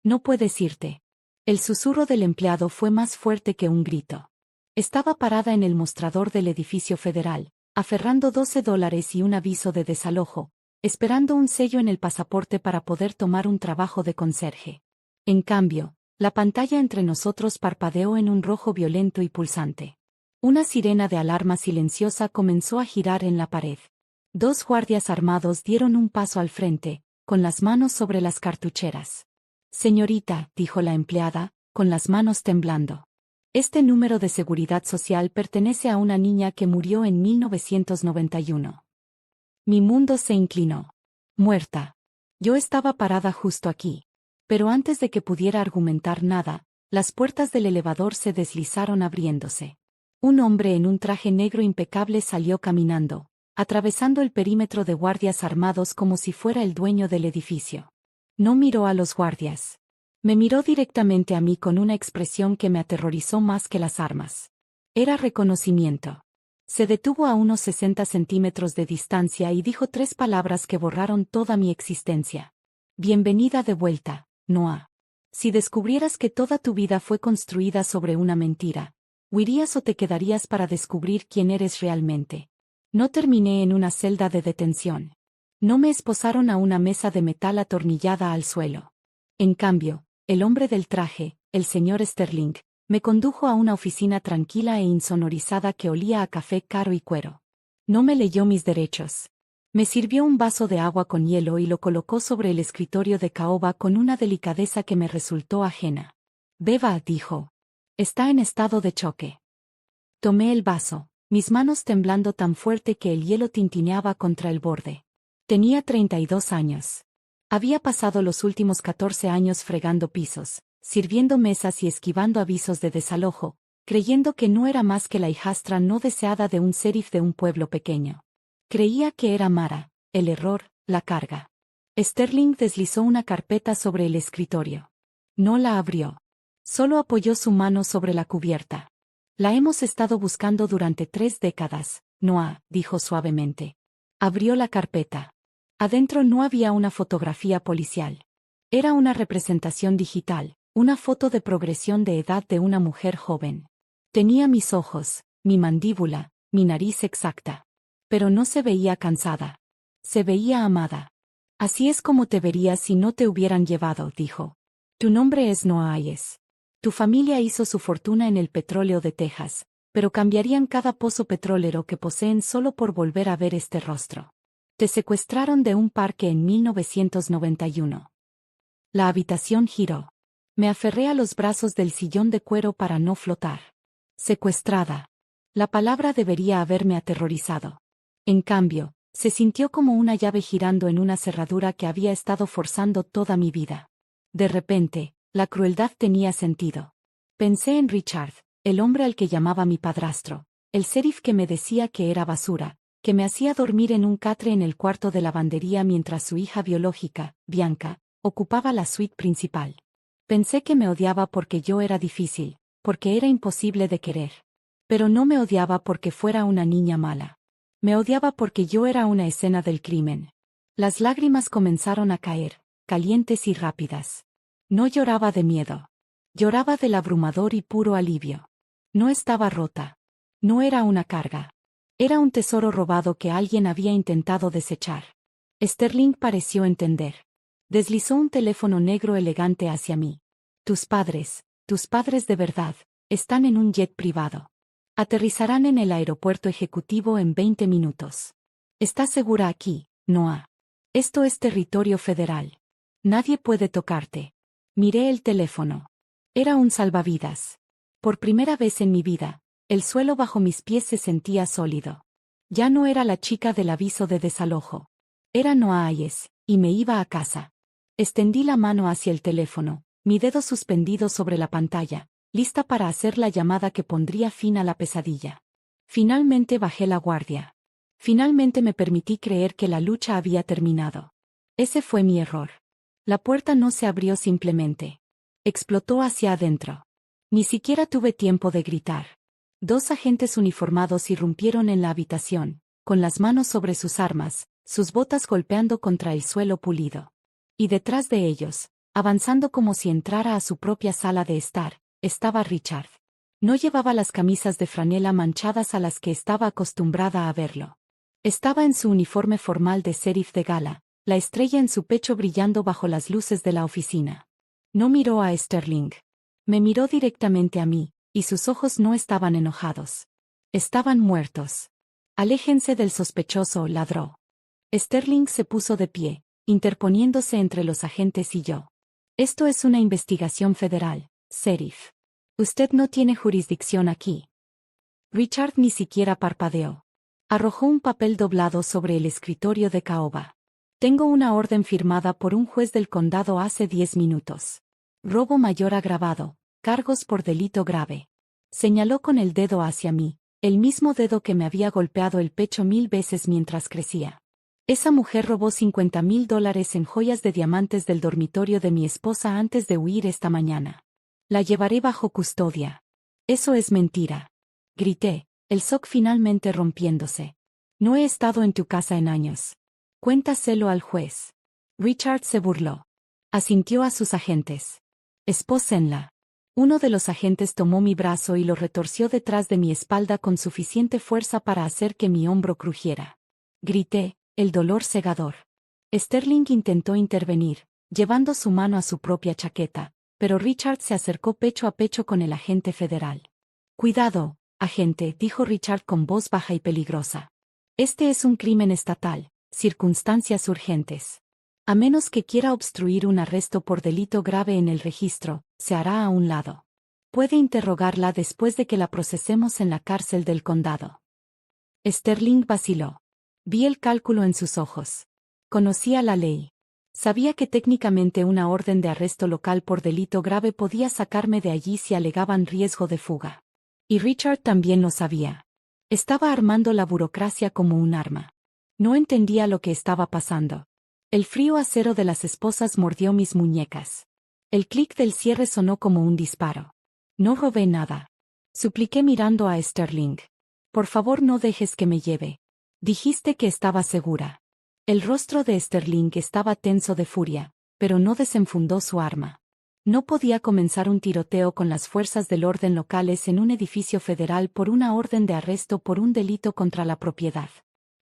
No puedes irte. El susurro del empleado fue más fuerte que un grito. Estaba parada en el mostrador del edificio federal, aferrando $12 y un aviso de desalojo, esperando un sello en el pasaporte para poder tomar un trabajo de conserje. En cambio, la pantalla entre nosotros parpadeó en un rojo violento y pulsante. Una sirena de alarma silenciosa comenzó a girar en la pared. 2 guardias armados dieron un paso al frente, con las manos sobre las cartucheras. Señorita, dijo la empleada, con las manos temblando. Este número de seguridad social pertenece a una niña que murió en 1991. Mi mundo se inclinó. Muerta. Yo estaba parada justo aquí. Pero antes de que pudiera argumentar nada, las puertas del elevador se deslizaron abriéndose. Un hombre en un traje negro impecable salió caminando, atravesando el perímetro de guardias armados como si fuera el dueño del edificio. No miró a los guardias. Me miró directamente a mí con una expresión que me aterrorizó más que las armas. Era reconocimiento. Se detuvo a unos 60 centímetros de distancia y dijo 3 palabras que borraron toda mi existencia. Bienvenida de vuelta, Noah. Si descubrieras que toda tu vida fue construida sobre una mentira, ¿huirías o te quedarías para descubrir quién eres realmente? No terminé en una celda de detención. No me esposaron a una mesa de metal atornillada al suelo. En cambio, el hombre del traje, el señor Sterling, me condujo a una oficina tranquila e insonorizada que olía a café caro y cuero. No me leyó mis derechos. Me sirvió un vaso de agua con hielo y lo colocó sobre el escritorio de caoba con una delicadeza que me resultó ajena. Beba, dijo. Está en estado de choque. Tomé el vaso, mis manos temblando tan fuerte que el hielo tintineaba contra el borde. Tenía 32 años. Había pasado los últimos 14 años fregando pisos, sirviendo mesas y esquivando avisos de desalojo, creyendo que no era más que la hijastra no deseada de un sheriff de un pueblo pequeño. Creía que era Mara, el error, la carga. Sterling deslizó una carpeta sobre el escritorio. No la abrió. Solo apoyó su mano sobre la cubierta. La hemos estado buscando durante 3 décadas, Noah, dijo suavemente. Abrió la carpeta. Adentro no había una fotografía policial. Era una representación digital, una foto de progresión de edad de una mujer joven. Tenía mis ojos, mi mandíbula, mi nariz exacta. Pero no se veía cansada. Se veía amada. Así es como te verías si no te hubieran llevado, dijo. Tu nombre es Noah Hayes. Tu familia hizo su fortuna en el petróleo de Texas, pero cambiarían cada pozo petrolero que poseen solo por volver a ver este rostro. Te secuestraron de un parque en 1991. La habitación giró. Me aferré a los brazos del sillón de cuero para no flotar. Secuestrada. La palabra debería haberme aterrorizado. En cambio, se sintió como una llave girando en una cerradura que había estado forzando toda mi vida. De repente, la crueldad tenía sentido. Pensé en Richard, el hombre al que llamaba mi padrastro, el sheriff que me decía que era basura, que me hacía dormir en un catre en el cuarto de lavandería mientras su hija biológica, Bianca, ocupaba la suite principal. Pensé que me odiaba porque yo era difícil, porque era imposible de querer. Pero no me odiaba porque fuera una niña mala. Me odiaba porque yo era una escena del crimen. Las lágrimas comenzaron a caer, calientes y rápidas. No lloraba de miedo. Lloraba del abrumador y puro alivio. No estaba rota. No era una carga. Era un tesoro robado que alguien había intentado desechar. Sterling pareció entender. Deslizó un teléfono negro elegante hacia mí. Tus padres de verdad, están en un jet privado. Aterrizarán en el aeropuerto ejecutivo en 20 minutos. ¿Estás segura aquí, Noah? Esto es territorio federal. Nadie puede tocarte. Miré el teléfono. Era un salvavidas. Por primera vez en mi vida, el suelo bajo mis pies se sentía sólido. Ya no era la chica del aviso de desalojo. Era Noah Hayes, y me iba a casa. Extendí la mano hacia el teléfono, mi dedo suspendido sobre la pantalla, lista para hacer la llamada que pondría fin a la pesadilla. Finalmente bajé la guardia. Finalmente me permití creer que la lucha había terminado. Ese fue mi error. La puerta no se abrió simplemente. Explotó hacia adentro. Ni siquiera tuve tiempo de gritar. 2 agentes uniformados irrumpieron en la habitación, con las manos sobre sus armas, sus botas golpeando contra el suelo pulido. Y detrás de ellos, Avanzando como si entrara a su propia sala de estar, estaba Richard. No llevaba las camisas de franela manchadas a las que estaba acostumbrada a verlo. Estaba en su uniforme formal de sheriff de gala, la estrella en su pecho brillando bajo las luces de la oficina. No miró a Sterling. Me miró directamente a mí, y sus ojos no estaban enojados. Estaban muertos. Aléjense del sospechoso, ladró. Sterling se puso de pie, interponiéndose entre los agentes y yo. Esto es una investigación federal, sheriff. Usted no tiene jurisdicción aquí. Richard ni siquiera parpadeó. Arrojó un papel doblado sobre el escritorio de caoba. Tengo una orden firmada por un juez del condado hace 10 minutos. Robo mayor agravado, cargos por delito grave. Señaló con el dedo hacia mí, el mismo dedo que me había golpeado el pecho 1000 veces mientras crecía. Esa mujer robó $50,000 en joyas de diamantes del dormitorio de mi esposa antes de huir esta mañana. La llevaré bajo custodia. Eso es mentira. Grité, el shock finalmente rompiéndose. No he estado en tu casa en años. Cuéntaselo al juez. Richard se burló. Asintió a sus agentes. Espósenla. Uno de los agentes tomó mi brazo y lo retorció detrás de mi espalda con suficiente fuerza para hacer que mi hombro crujiera. Grité, el dolor cegador. Sterling intentó intervenir, llevando su mano a su propia chaqueta, pero Richard se acercó pecho a pecho con el agente federal. Cuidado, agente, dijo Richard con voz baja y peligrosa. Este es un crimen estatal, circunstancias urgentes. A menos que quiera obstruir un arresto por delito grave en el registro, se hará a un lado. Puede interrogarla después de que la procesemos en la cárcel del condado. Sterling vaciló. Vi el cálculo en sus ojos. Conocía la ley. Sabía que técnicamente una orden de arresto local por delito grave podía sacarme de allí si alegaban riesgo de fuga. Y Richard también lo sabía. Estaba armando la burocracia como un arma. No entendía lo que estaba pasando. El frío acero de las esposas mordió mis muñecas. El clic del cierre sonó como un disparo. No robé nada. Supliqué mirando a Sterling. Por favor, no dejes que me lleve. Dijiste que estaba segura. El rostro de Sterling estaba tenso de furia, pero no desenfundó su arma. No podía comenzar un tiroteo con las fuerzas del orden locales en un edificio federal por una orden de arresto por un delito contra la propiedad.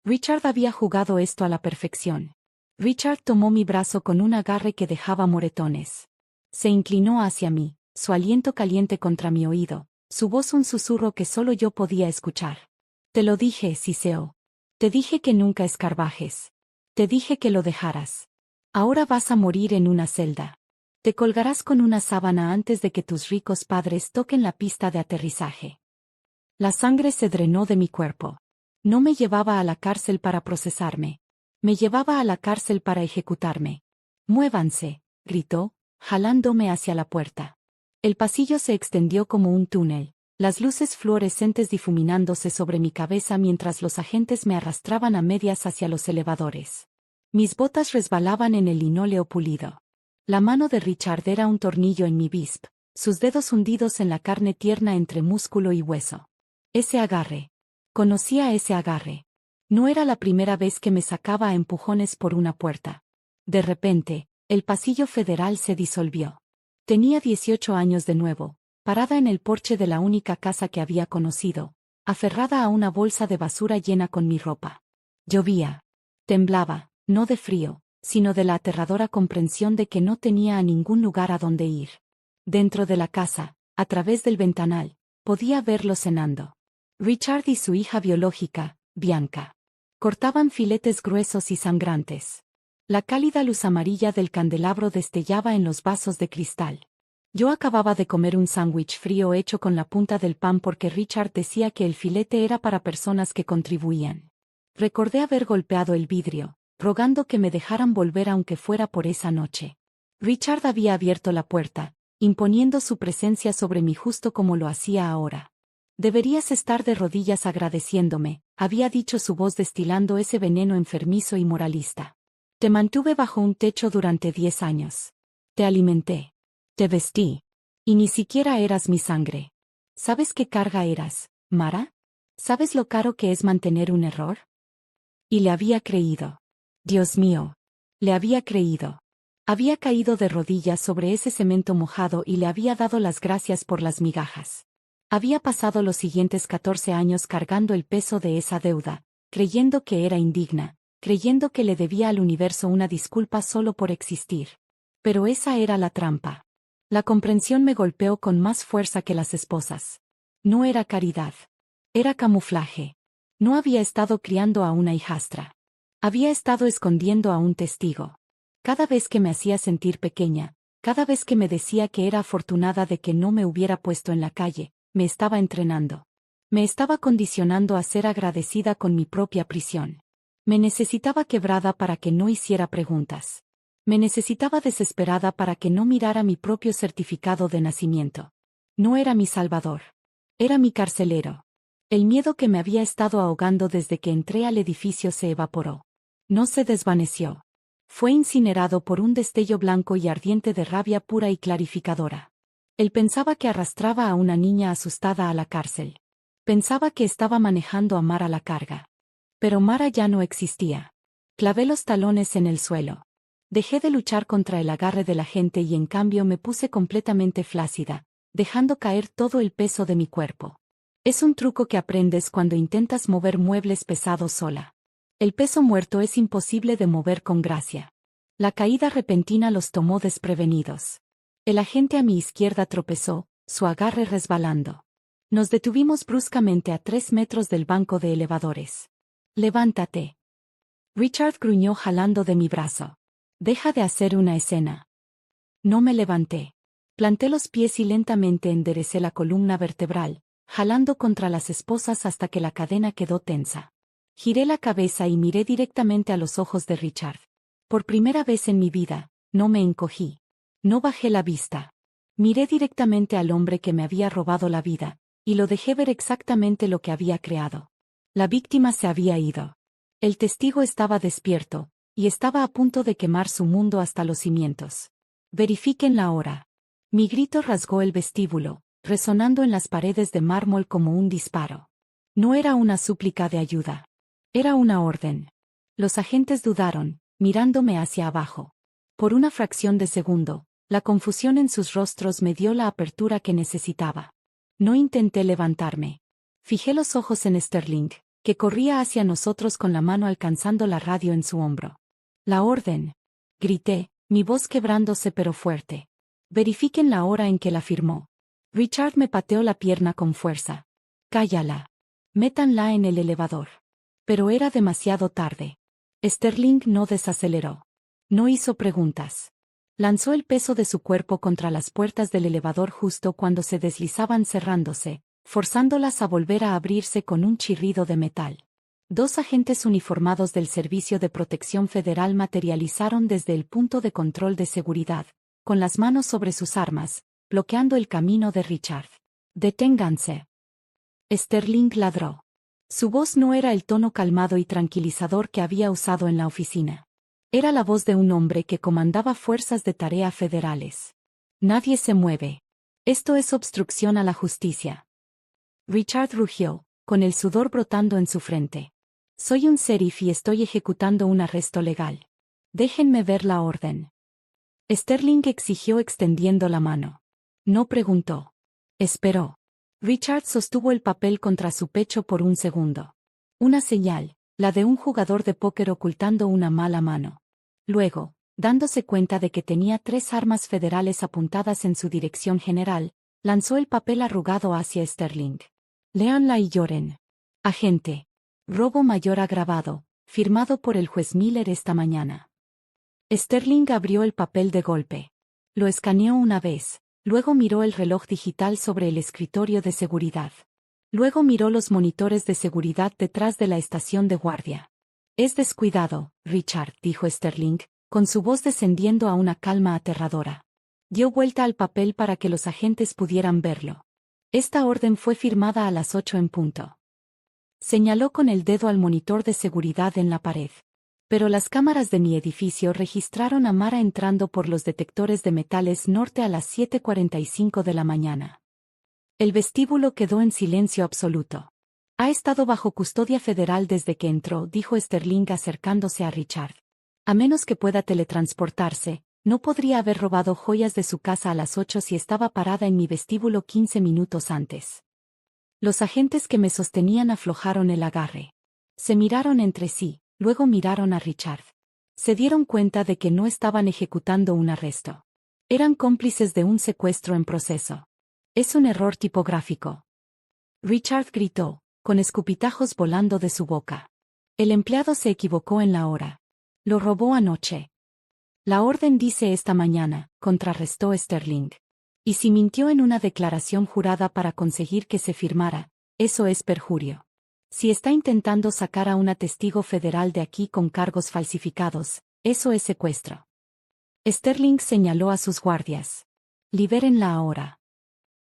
Richard había jugado esto a la perfección. Richard tomó mi brazo con un agarre que dejaba moretones. Se inclinó hacia mí, su aliento caliente contra mi oído, su voz un susurro que solo yo podía escuchar. Te lo dije, Siseo. Te dije que nunca escarbajes. Te dije que lo dejaras. Ahora vas a morir en una celda. Te colgarás con una sábana antes de que tus ricos padres toquen la pista de aterrizaje. La sangre se drenó de mi cuerpo. No me llevaba a la cárcel para procesarme. Me llevaba a la cárcel para ejecutarme. Muévanse, gritó, jalándome hacia la puerta. El pasillo se extendió como un túnel, las luces fluorescentes difuminándose sobre mi cabeza mientras los agentes me arrastraban a medias hacia los elevadores. Mis botas resbalaban en el linóleo pulido. La mano de Richard era un tornillo en mi bisp, sus dedos hundidos en la carne tierna entre músculo y hueso. Ese agarre. Conocía ese agarre. No era la primera vez que me sacaba a empujones por una puerta. De repente, el pasillo federal se disolvió. Tenía 18 años de nuevo, parada en el porche de la única casa que había conocido, aferrada a una bolsa de basura llena con mi ropa. Llovía. Temblaba, no de frío, sino de la aterradora comprensión de que no tenía a ningún lugar a donde ir. Dentro de la casa, a través del ventanal, podía verlo cenando. Richard y su hija biológica, Bianca. Cortaban filetes gruesos y sangrantes. La cálida luz amarilla del candelabro destellaba en los vasos de cristal. Yo acababa de comer un sándwich frío hecho con la punta del pan porque Richard decía que el filete era para personas que contribuían. Recordé haber golpeado el vidrio, rogando que me dejaran volver aunque fuera por esa noche. Richard había abierto la puerta, imponiendo su presencia sobre mí justo como lo hacía ahora. Deberías estar de rodillas agradeciéndome, había dicho su voz destilando ese veneno enfermizo y moralista. Te mantuve bajo un techo durante 10 años. Te alimenté. Te vestí. Y ni siquiera eras mi sangre. ¿Sabes qué carga eras, Mara? ¿Sabes lo caro que es mantener un error? Y le había creído. Dios mío. Le había creído. Había caído de rodillas sobre ese cemento mojado y le había dado las gracias por las migajas. Había pasado los siguientes 14 años cargando el peso de esa deuda, creyendo que era indigna, creyendo que le debía al universo una disculpa solo por existir. Pero esa era la trampa. La comprensión me golpeó con más fuerza que las esposas. No era caridad. Era camuflaje. No había estado criando a una hijastra. Había estado escondiendo a un testigo. Cada vez que me hacía sentir pequeña, cada vez que me decía que era afortunada de que no me hubiera puesto en la calle, me estaba entrenando. Me estaba condicionando a ser agradecida con mi propia prisión. Me necesitaba quebrada para que no hiciera preguntas. Me necesitaba desesperada para que no mirara mi propio certificado de nacimiento. No era mi salvador. Era mi carcelero. El miedo que me había estado ahogando desde que entré al edificio se evaporó. No se desvaneció. Fue incinerado por un destello blanco y ardiente de rabia pura y clarificadora. Él pensaba que arrastraba a una niña asustada a la cárcel. Pensaba que estaba manejando a Mara la carga. Pero Mara ya no existía. Clavé los talones en el suelo. Dejé de luchar contra el agarre de la gente y en cambio me puse completamente flácida, dejando caer todo el peso de mi cuerpo. Es un truco que aprendes cuando intentas mover muebles pesados sola. El peso muerto es imposible de mover con gracia. La caída repentina los tomó desprevenidos. El agente a mi izquierda tropezó, su agarre resbalando. Nos detuvimos bruscamente a 3 metros del banco de elevadores. «Levántate». Richard gruñó jalando de mi brazo. «Deja de hacer una escena». No me levanté. Planté los pies y lentamente enderecé la columna vertebral, jalando contra las esposas hasta que la cadena quedó tensa. Giré la cabeza y miré directamente a los ojos de Richard. Por primera vez en mi vida, no me encogí. No bajé la vista. Miré directamente al hombre que me había robado la vida, y lo dejé ver exactamente lo que había creado. La víctima se había ido. El testigo estaba despierto, y estaba a punto de quemar su mundo hasta los cimientos. Verifiquen la hora. Mi grito rasgó el vestíbulo, resonando en las paredes de mármol como un disparo. No era una súplica de ayuda. Era una orden. Los agentes dudaron, mirándome hacia abajo. Por una fracción de segundo, la confusión en sus rostros me dio la apertura que necesitaba. No intenté levantarme. Fijé los ojos en Sterling, que corría hacia nosotros con la mano alcanzando la radio en su hombro. «La orden», grité, mi voz quebrándose pero fuerte. «Verifiquen la hora en que la firmó». Richard me pateó la pierna con fuerza. «Cállala. Métanla en el elevador». Pero era demasiado tarde. Sterling no desaceleró. No hizo preguntas. Lanzó el peso de su cuerpo contra las puertas del elevador justo cuando se deslizaban cerrándose, forzándolas a volver a abrirse con un chirrido de metal. 2 agentes uniformados del Servicio de Protección Federal materializaron desde el punto de control de seguridad, con las manos sobre sus armas, bloqueando el camino de Richard. «Deténganse». Sterling ladró. Su voz no era el tono calmado y tranquilizador que había usado en la oficina. Era la voz de un hombre que comandaba fuerzas de tarea federales. «Nadie se mueve. Esto es obstrucción a la justicia». Richard rugió, con el sudor brotando en su frente. «Soy un sheriff y estoy ejecutando un arresto legal. Déjenme ver la orden». Sterling exigió extendiendo la mano. No preguntó. Esperó. Richard sostuvo el papel contra su pecho por un segundo. Una señal, la de un jugador de póker ocultando una mala mano. Luego, dándose cuenta de que tenía 3 armas federales apuntadas en su dirección general, lanzó el papel arrugado hacia Sterling. «Léanla y lloren». «Agente. Robo mayor agravado, firmado por el juez Miller esta mañana». Sterling abrió el papel de golpe. Lo escaneó una vez. Luego miró el reloj digital sobre el escritorio de seguridad. Luego miró los monitores de seguridad detrás de la estación de guardia. «Es descuidado, Richard», dijo Sterling, con su voz descendiendo a una calma aterradora. Dio vuelta al papel para que los agentes pudieran verlo. «Esta orden fue firmada a las 8 en punto». Señaló con el dedo al monitor de seguridad en la pared. Pero las cámaras de mi edificio registraron a Mara entrando por los detectores de metales norte a las 7:45 de la mañana. El vestíbulo quedó en silencio absoluto. «Ha estado bajo custodia federal desde que entró», dijo Sterling acercándose a Richard. «A menos que pueda teletransportarse, No podría haber robado joyas de su casa a las 8 si estaba parada en mi vestíbulo 15 minutos antes. Los agentes que me sostenían aflojaron el agarre. Se miraron entre sí, luego miraron a Richard. Se dieron cuenta de que no estaban ejecutando un arresto. Eran cómplices de un secuestro en proceso. Es un error tipográfico. Richard gritó, con escupitajos volando de su boca. El empleado se equivocó en la hora. Lo robó anoche. La orden dice esta mañana, contrarrestó Sterling. Y si mintió en una declaración jurada para conseguir que se firmara, eso es perjurio. Si está intentando sacar a una testigo federal de aquí con cargos falsificados, eso es secuestro. Sterling señaló a sus guardias. Libérenla ahora.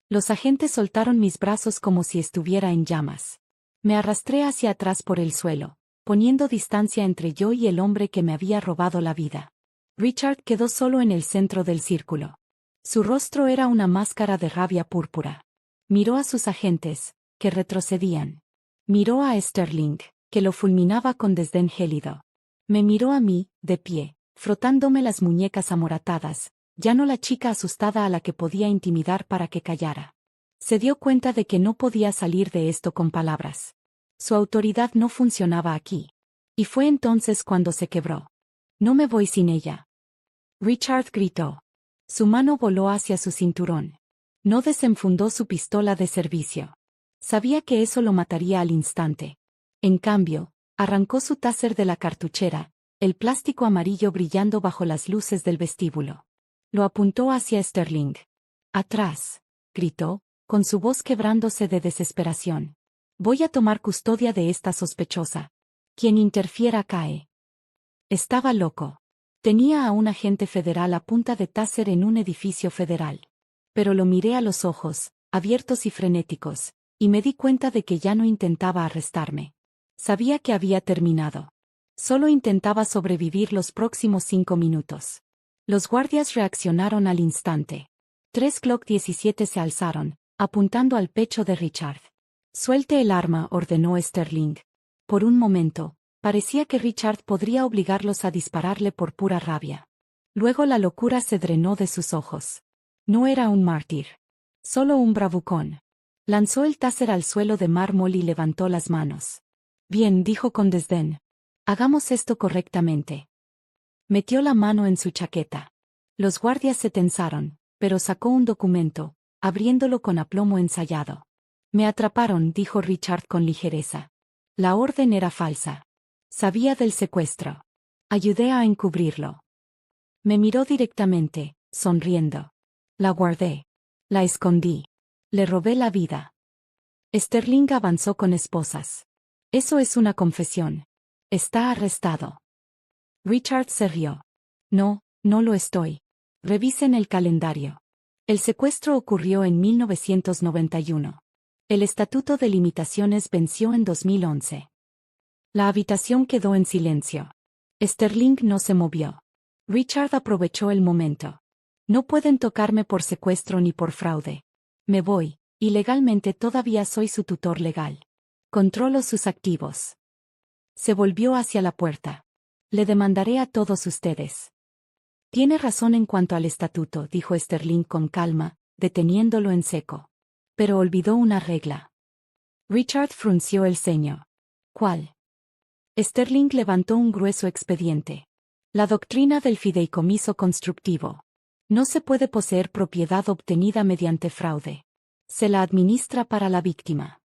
Los agentes soltaron mis brazos como si estuviera en llamas. Me arrastré hacia atrás por el suelo, poniendo distancia entre yo y el hombre que me había robado la vida. Richard quedó solo en el centro del círculo. Su rostro era una máscara de rabia púrpura. Miró a sus agentes, que retrocedían. Miró a Sterling, que lo fulminaba con desdén gélido. Me miró a mí, de pie, frotándome las muñecas amoratadas, ya no la chica asustada a la que podía intimidar para que callara. Se dio cuenta de que no podía salir de esto con palabras. Su autoridad no funcionaba aquí. Y fue entonces cuando se quebró. No me voy sin ella. Richard gritó. Su mano voló hacia su cinturón. No desenfundó su pistola de servicio. Sabía que eso lo mataría al instante. En cambio, arrancó su taser de la cartuchera, el plástico amarillo brillando bajo las luces del vestíbulo. Lo apuntó hacia Sterling. Atrás, gritó, con su voz quebrándose de desesperación. Voy a tomar custodia de esta sospechosa. Quien interfiera cae. Estaba loco. Tenía a un agente federal a punta de taser en un edificio federal. Pero lo miré a los ojos, abiertos y frenéticos, y me di cuenta de que ya no intentaba arrestarme. Sabía que había terminado. Solo intentaba sobrevivir los próximos 5 minutos. Los guardias reaccionaron al instante. 3 Glock 17 se alzaron, apuntando al pecho de Richard. Suelte el arma, ordenó Sterling. Por un momento, parecía que Richard podría obligarlos a dispararle por pura rabia. Luego la locura se drenó de sus ojos. No era un mártir. Solo un bravucón. Lanzó el taser al suelo de mármol y levantó las manos. Bien, dijo con desdén. Hagamos esto correctamente. Metió la mano en su chaqueta. Los guardias se tensaron, pero sacó un documento, abriéndolo con aplomo ensayado. Me atraparon, dijo Richard con ligereza. La orden era falsa. Sabía del secuestro. Ayudé a encubrirlo. Me miró directamente, sonriendo. La guardé. La escondí. Le robé la vida. Sterling avanzó con esposas. Eso es una confesión. Está arrestado. Richard se rió. No, no lo estoy. Revisen el calendario. El secuestro ocurrió en 1991. El Estatuto de Limitaciones venció en 2011. La habitación quedó en silencio. Sterling no se movió. Richard aprovechó el momento. No pueden tocarme por secuestro ni por fraude. Me voy, y legalmente todavía soy su tutor legal. Controlo sus activos. Se volvió hacia la puerta. Le demandaré a todos ustedes. Tiene razón en cuanto al estatuto, dijo Sterling con calma, deteniéndolo en seco. Pero olvidó una regla. Richard frunció el ceño. ¿Cuál? Sterling levantó un grueso expediente. La doctrina del fideicomiso constructivo. No se puede poseer propiedad obtenida mediante fraude. Se la administra para la víctima.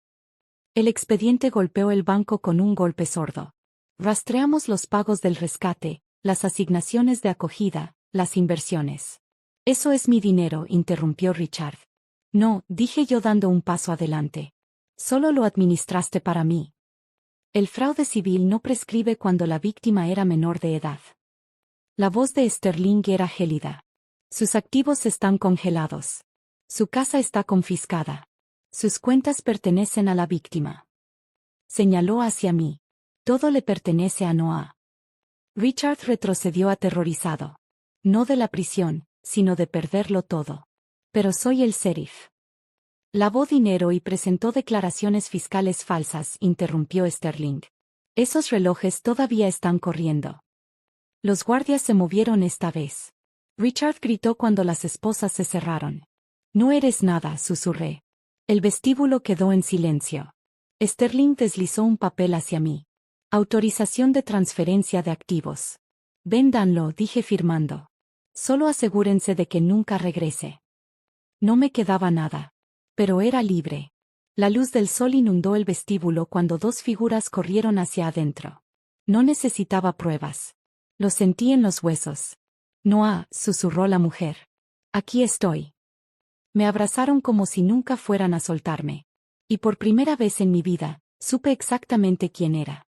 El expediente golpeó el banco con un golpe sordo. Rastreamos los pagos del rescate, las asignaciones de acogida, las inversiones. Eso es mi dinero, interrumpió Richard. No, dije yo dando un paso adelante. Solo lo administraste para mí. El fraude civil no prescribe cuando la víctima era menor de edad. La voz de Sterling era gélida. Sus activos están congelados. Su casa está confiscada. Sus cuentas pertenecen a la víctima. Señaló hacia mí. Todo le pertenece a Noah. Richard retrocedió aterrorizado. No de la prisión, sino de perderlo todo. Pero soy el sheriff. Lavó dinero y presentó declaraciones fiscales falsas, interrumpió Sterling. Esos relojes todavía están corriendo. Los guardias se movieron esta vez. Richard gritó cuando las esposas se cerraron. No eres nada, susurré. El vestíbulo quedó en silencio. Sterling deslizó un papel hacia mí. Autorización de transferencia de activos. Véndanlo, dije firmando. Solo asegúrense de que nunca regrese. No me quedaba nada. Pero era libre. La luz del sol inundó el vestíbulo cuando dos figuras corrieron hacia adentro. No necesitaba pruebas. Lo sentí en los huesos. Noah, susurró la mujer. Aquí estoy. Me abrazaron como si nunca fueran a soltarme. Y por primera vez en mi vida, supe exactamente quién era.